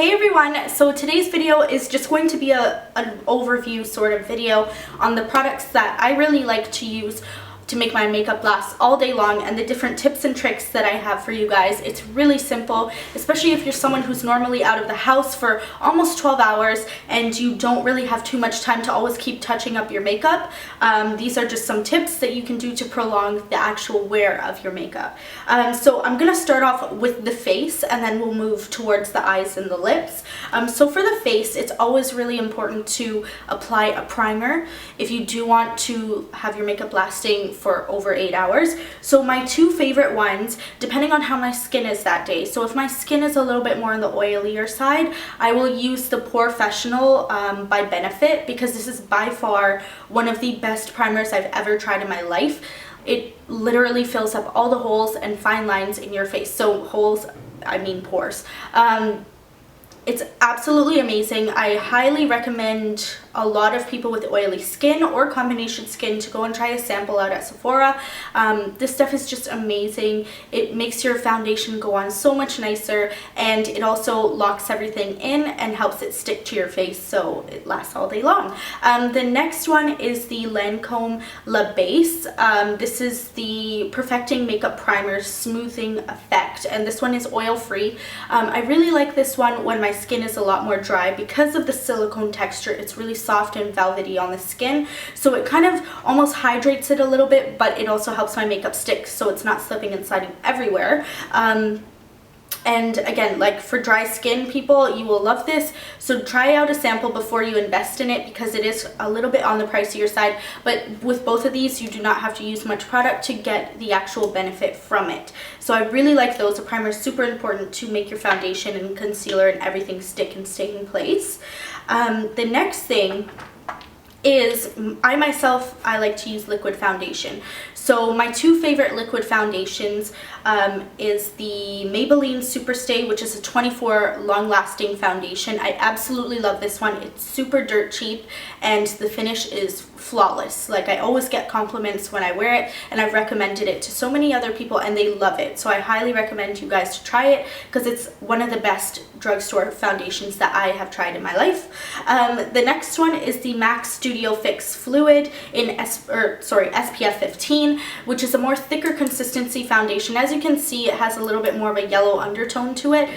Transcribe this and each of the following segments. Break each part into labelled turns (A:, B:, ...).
A: Hey everyone, so today's video is just going to be an overview sort of video on the products that I really like to use to make my makeup last all day long and the different tips and tricks that I have for you guys. It's really simple, especially if you're someone who's normally out of the house for almost 12 hours and you don't really have too much time to always keep touching up your makeup. These are just some tips that you can do to prolong the actual wear of your makeup. So I'm gonna start off with the face and then we'll move towards the eyes and the lips. So for the face, it's always really important to apply a primer if you do want to have your makeup lasting for over 8 hours. So my two favorite ones, depending on how my skin is that day. So if my skin is a little bit more on the oilier side, I will use the Porefessional by Benefit, because this is by far one of the best primers I've ever tried in my life. It literally fills up all the holes and fine lines in your face. So holes, I mean pores. It's absolutely amazing. I highly recommend a lot of people with oily skin or combination skin to go and try a sample out at Sephora. This stuff is just amazing. It makes your foundation go on so much nicer, and it also locks everything in and helps it stick to your face so it lasts all day long. The next one is the Lancome La Base. This is the Perfecting Makeup Primer Smoothing Effect, and this one is oil free. I really like this one when my skin is a lot more dry because of the silicone texture. It's really soft and velvety on the skin, so it kind of almost hydrates it a little bit, but it also helps my makeup stick so it's not slipping and sliding everywhere. And again, like for dry skin people, you will love this. So try out a sample before you invest in it, because it is a little bit on the pricier side. But with both of these, you do not have to use much product to get the actual benefit from it. So I really like those. A primer is super important to make your foundation and concealer and everything stick and stay in place. The next thing is, I like to use liquid foundation. So my two favorite liquid foundations is the Maybelline Superstay, which is a 24 long-lasting foundation. I absolutely love this one. It's super dirt cheap and the finish is flawless. Like, I always get compliments when I wear it, and I've recommended it to so many other people and they love it. So I highly recommend you guys to try it, because it's one of the best drugstore foundations that I have tried in my life. The next one is the MAC Studio Fix Fluid in SPF 15, which is a more thicker consistency foundation. As you can see, it has a little bit more of a yellow undertone to it.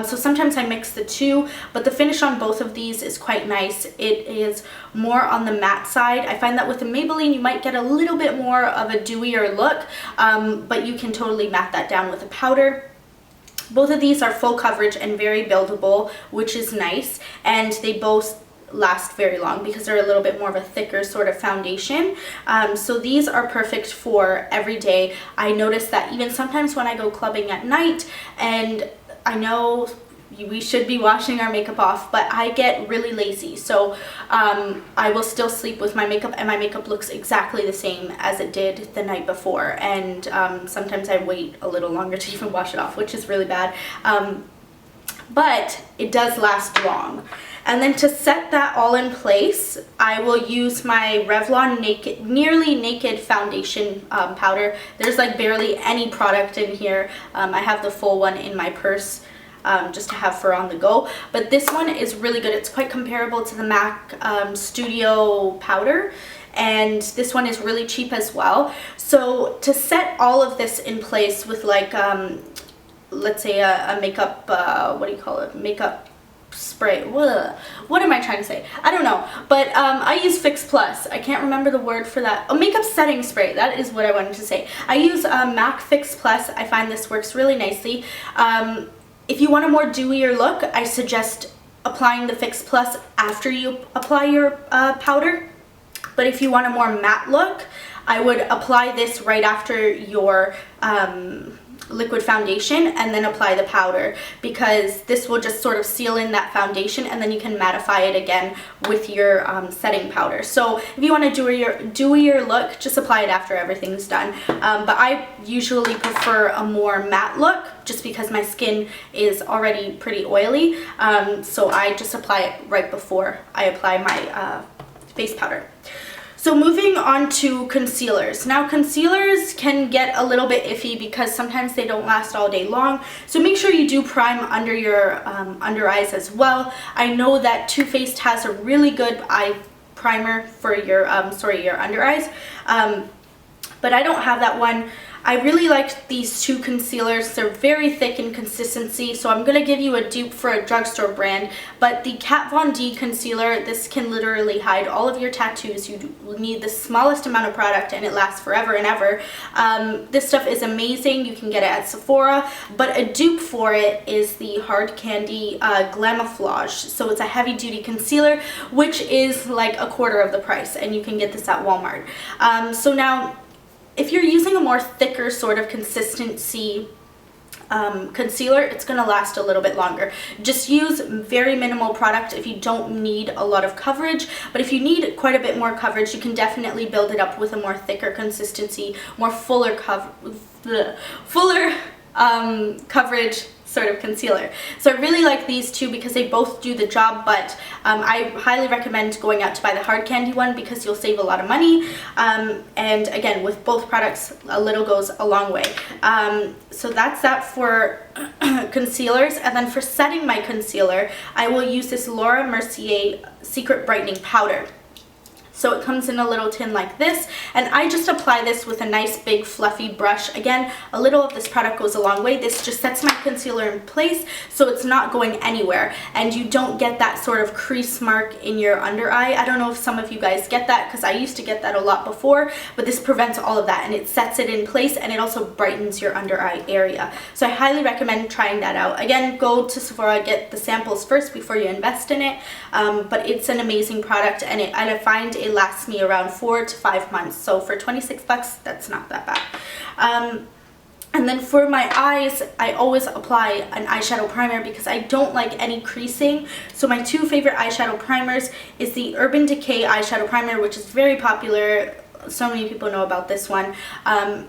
A: So sometimes I mix the two, but the finish on both of these is quite nice. It is more on the matte side. I find that with the Maybelline, you might get a little bit more of a dewier look, but you can totally matte that down with a powder. Both of these are full coverage and very buildable, which is nice, and they both last very long because they're a little bit more of a thicker sort of foundation. So these are perfect for every day. I notice that even sometimes when I go clubbing at night, and I know we should be washing our makeup off, but I get really lazy, so I will still sleep with my makeup and my makeup looks exactly the same as it did the night before, and sometimes I wait a little longer to even wash it off, which is really bad, but it does last long. And then to set that all in place, I will use my Revlon Nearly Naked Foundation powder. There's like barely any product in here. I have the full one in my purse just to have for on the go. But this one is really good. It's quite comparable to the MAC Studio powder. And this one is really cheap as well. So to set all of this in place with like, let's say a makeup, what do you call it? Makeup spray. What am I trying to say? I don't know, but I use Fix Plus. I can't remember the word for that. Oh, makeup setting spray. That is what I wanted to say. I use MAC Fix Plus. I find this works really nicely. If you want a more dewier look, I suggest applying the Fix Plus after you apply your powder. But if you want a more matte look, I would apply this right after your liquid foundation and then apply the powder, because this will just sort of seal in that foundation and then you can mattify it again with your setting powder. So if you want a dewier look, just apply it after everything's done. But I usually prefer a more matte look just because my skin is already pretty oily, so I just apply it right before I apply my face powder. So moving on to concealers. Now concealers can get a little bit iffy because sometimes they don't last all day long. So make sure you do prime under your under eyes as well. I know that Too Faced has a really good eye primer for your your under eyes, but I don't have that one. I really liked these two concealers. They're very thick in consistency, so I'm gonna give you a dupe for a drugstore brand, but the Kat Von D concealer, this can literally hide all of your tattoos. You need the smallest amount of product and it lasts forever and ever. This stuff is amazing. You can get it at Sephora, but a dupe for it is the Hard Candy Glamouflage. So it's a heavy duty concealer, which is like a quarter of the price, and you can get this at Walmart. So now, if you're using a more thicker sort of consistency concealer, it's going to last a little bit longer. Just use very minimal product if you don't need a lot of coverage, but if you need quite a bit more coverage, you can definitely build it up with a more thicker consistency, more fuller coverage sort of concealer. So I really like these two because they both do the job, but I highly recommend going out to buy the Hard Candy one because you'll save a lot of money, and again, with both products, a little goes a long way. So that's that for concealers. And then for setting my concealer, I will use this Laura Mercier Secret Brightening Powder. So it comes in a little tin like this, and I just apply this with a nice big fluffy brush. Again, a little of this product goes a long way. This just sets my concealer in place so it's not going anywhere, and you don't get that sort of crease mark in your under eye. I don't know if some of you guys get that, because I used to get that a lot before, but this prevents all of that, and it sets it in place, and it also brightens your under eye area. So I highly recommend trying that out. Again, go to Sephora, get the samples first before you invest in it, but it's an amazing product, and I find it lasts me around 4 to 5 months. So for 26 bucks, that's not that bad. And then for my eyes, I always apply an eyeshadow primer because I don't like any creasing. So my two favorite eyeshadow primers is the Urban Decay eyeshadow primer, which is very popular. So many people know about this one.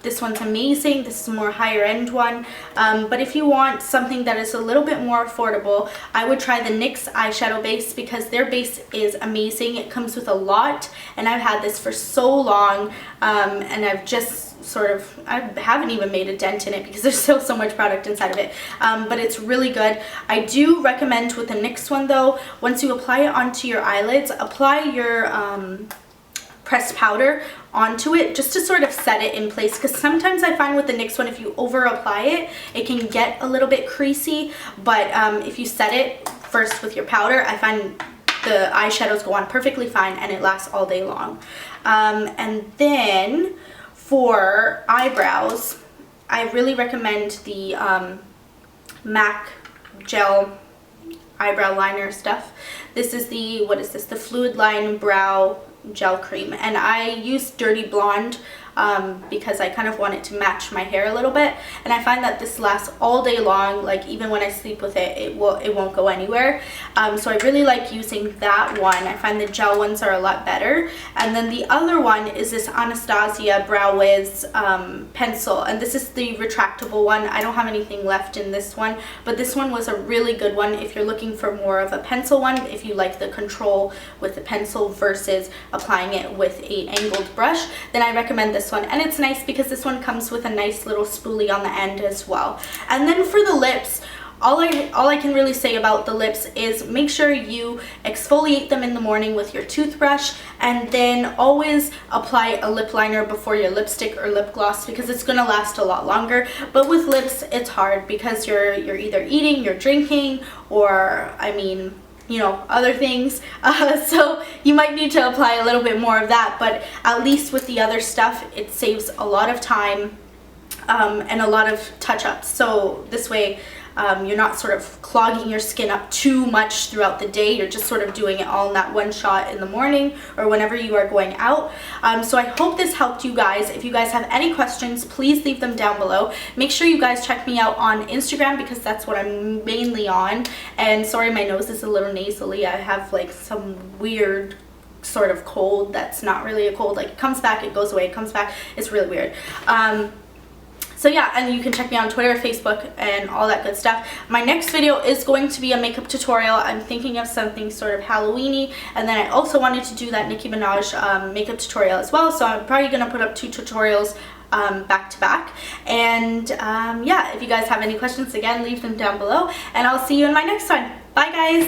A: This one's amazing. This is a more higher end one. But if you want something that is a little bit more affordable, I would try the NYX eyeshadow base because their base is amazing. It comes with a lot, and I've had this for so long, and I've just I haven't even made a dent in it because there's still so much product inside of it, but it's really good. I do recommend with the NYX one though, once you apply it onto your eyelids, apply your pressed powder onto it just to sort of set it in place, because sometimes I find with the NYX one, if you over apply it, it can get a little bit creasy, but if you set it first with your powder, I find the eyeshadows go on perfectly fine and it lasts all day long. And then for eyebrows, I really recommend the MAC gel eyebrow liner stuff. This is the, what is this? The Fluid Line Brow Gel Cream, and I use Dirty Blonde because I kind of want it to match my hair a little bit, and I find that this lasts all day long. Like even when I sleep with it, it won't go anywhere. So I really like using that one. I find the gel ones are a lot better. And then the other one is this Anastasia Brow Wiz pencil, and this is the retractable one. I don't have anything left in this one, but this one was a really good one if you're looking for more of a pencil one, if you like the control with the pencil versus applying it with an angled brush, then I recommend this one. And it's nice because this one comes with a nice little spoolie on the end as well. And then for the lips, all I can really say about the lips is make sure you exfoliate them in the morning with your toothbrush, and then always apply a lip liner before your lipstick or lip gloss because it's gonna last a lot longer. But with lips, it's hard because you're either eating, you're drinking, or I mean, you know, other things, so you might need to apply a little bit more of that, but at least with the other stuff, it saves a lot of time and a lot of touch-ups. So this way you're not sort of clogging your skin up too much throughout the day. You're just sort of doing it all in that one shot in the morning or whenever you are going out. So I hope this helped you guys. If you guys have any questions, please leave them down below. Make sure you guys check me out on Instagram because that's what I'm mainly on. And sorry, my nose is a little nasally. I have like some weird sort of cold that's not really a cold. Like it comes back, it goes away, it comes back. It's really weird. So yeah, and you can check me on Twitter, Facebook, and all that good stuff. My next video is going to be a makeup tutorial. I'm thinking of something sort of Halloween-y, and then I also wanted to do that Nicki Minaj makeup tutorial as well, so I'm probably going to put up 2 tutorials back to back. And yeah, if you guys have any questions, again, leave them down below, and I'll see you in my next one. Bye guys!